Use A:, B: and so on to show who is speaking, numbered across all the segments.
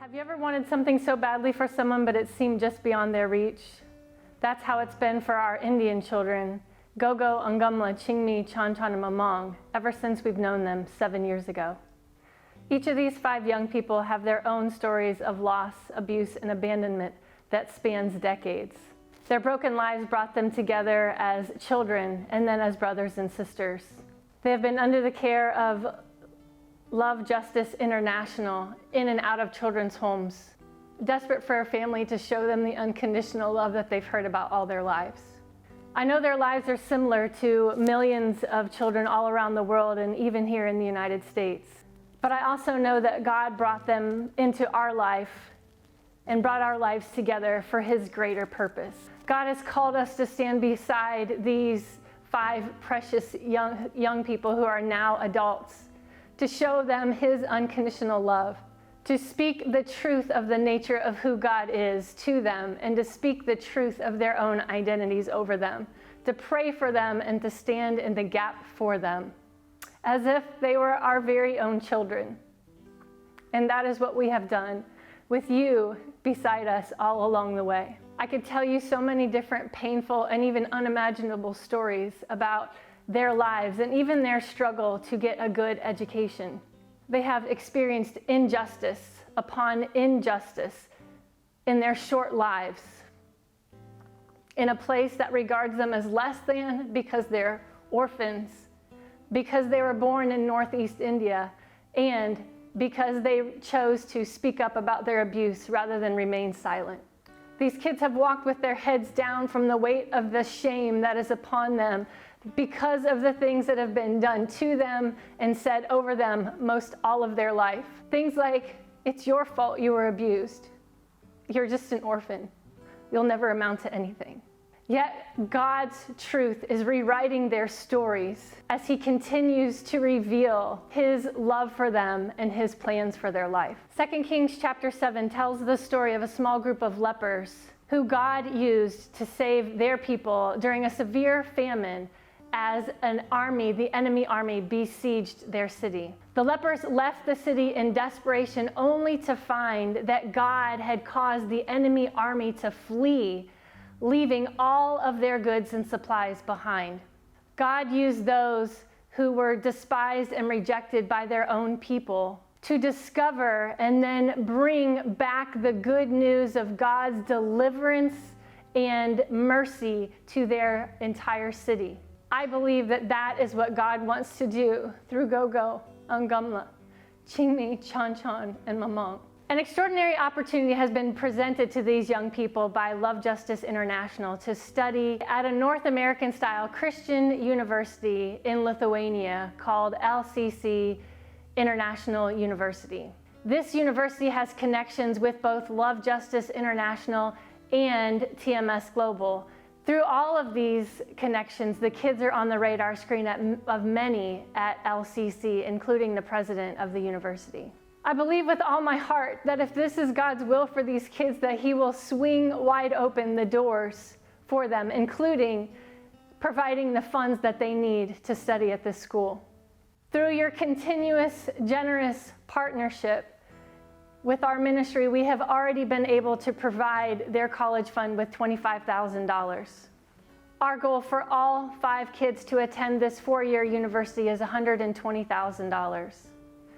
A: Have you ever wanted something so badly for someone, but it seemed just beyond their reach? That's how it's been for our Indian children, Gogo, Angamla, Chingmi, Chanchan, and Mamong, ever since we've known them 7 years ago. Each of these 5 young people have their own stories of loss, abuse, and abandonment that spans decades. Their broken lives brought them together as children and then as brothers and sisters. They have been under the care of Love Justice International in and out of children's homes, desperate for a family to show them the unconditional love that they've heard about all their lives. I know their lives are similar to millions of children all around the world and even here in the United States. But I also know that God brought them into our life and brought our lives together for His greater purpose. God has called us to stand beside these 5 precious young people who are now adults, to show them His unconditional love, to speak the truth of the nature of who God is to them, and to speak the truth of their own identities over them, to pray for them and to stand in the gap for them, as if they were our very own children. And that is what we have done with you beside us all along the way. I could tell you so many different painful and even unimaginable stories about their lives and even their struggle to get a good education. They have experienced injustice upon injustice in their short lives, in a place that regards them as less than because they're orphans, because they were born in Northeast India, and because they chose to speak up about their abuse rather than remain silent. These kids have walked with their heads down from the weight of the shame that is upon them because of the things that have been done to them and said over them most all of their life. Things like, it's your fault you were abused. You're just an orphan. You'll never amount to anything. Yet God's truth is rewriting their stories as He continues to reveal His love for them and His plans for their life. 2 Kings chapter 7 tells the story of a small group of lepers who God used to save their people during a severe famine as an army, the enemy army, besieged their city. The lepers left the city in desperation only to find that God had caused the enemy army to flee, leaving all of their goods and supplies behind. God used those who were despised and rejected by their own people to discover and then bring back the good news of God's deliverance and mercy to their entire city. I believe that that is what God wants to do through Gogo, Angamla, Chingmi, Chanchan, and Mamong. An extraordinary opportunity has been presented to these young people by Love Justice International to study at a North American-style Christian university in Lithuania called LCC International University. This university has connections with both Love Justice International and TMS Global. Through all of these connections, the kids are on the radar screen of many at LCC, including the president of the university. I believe with all my heart that if this is God's will for these kids, that He will swing wide open the doors for them, including providing the funds that they need to study at this school. Through your continuous, generous partnership with our ministry, we have already been able to provide their college fund with $25,000. Our goal for all 5 kids to attend this 4-year university is $120,000.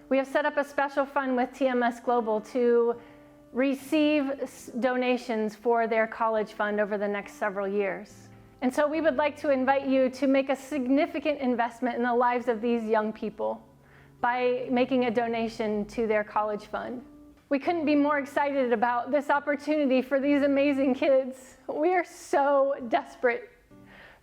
A: We have set up a special fund with TMS Global to receive donations for their college fund over the next several years. And so we would like to invite you to make a significant investment in the lives of these young people by making a donation to their college fund. We couldn't be more excited about this opportunity for these amazing kids. We are so desperate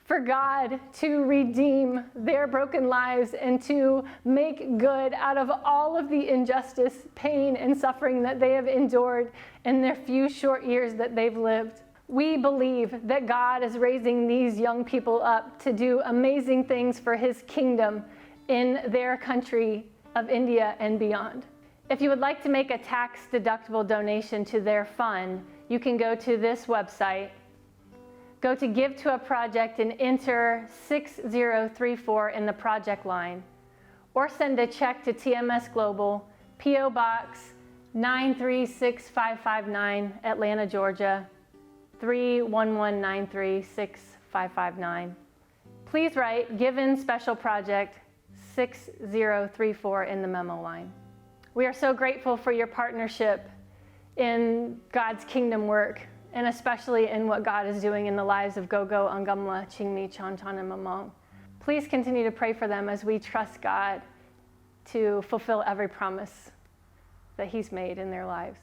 A: for God to redeem their broken lives and to make good out of all of the injustice, pain, and suffering that they have endured in their few short years that they've lived. We believe that God is raising these young people up to do amazing things for His kingdom in their country of India and beyond. If you would like to make a tax-deductible donation to their fund, you can go to this website, go to Give to a Project and enter 6034 in the project line, or send a check to TMS Global, P.O. Box 936559, Atlanta, Georgia, 311936559. Please write Given Special Project 6034 in the memo line. We are so grateful for your partnership in God's kingdom work, and especially in what God is doing in the lives of Gogo, Angamla, Chingmi, Chanchan, and Mamong. Please continue to pray for them as we trust God to fulfill every promise that He's made in their lives.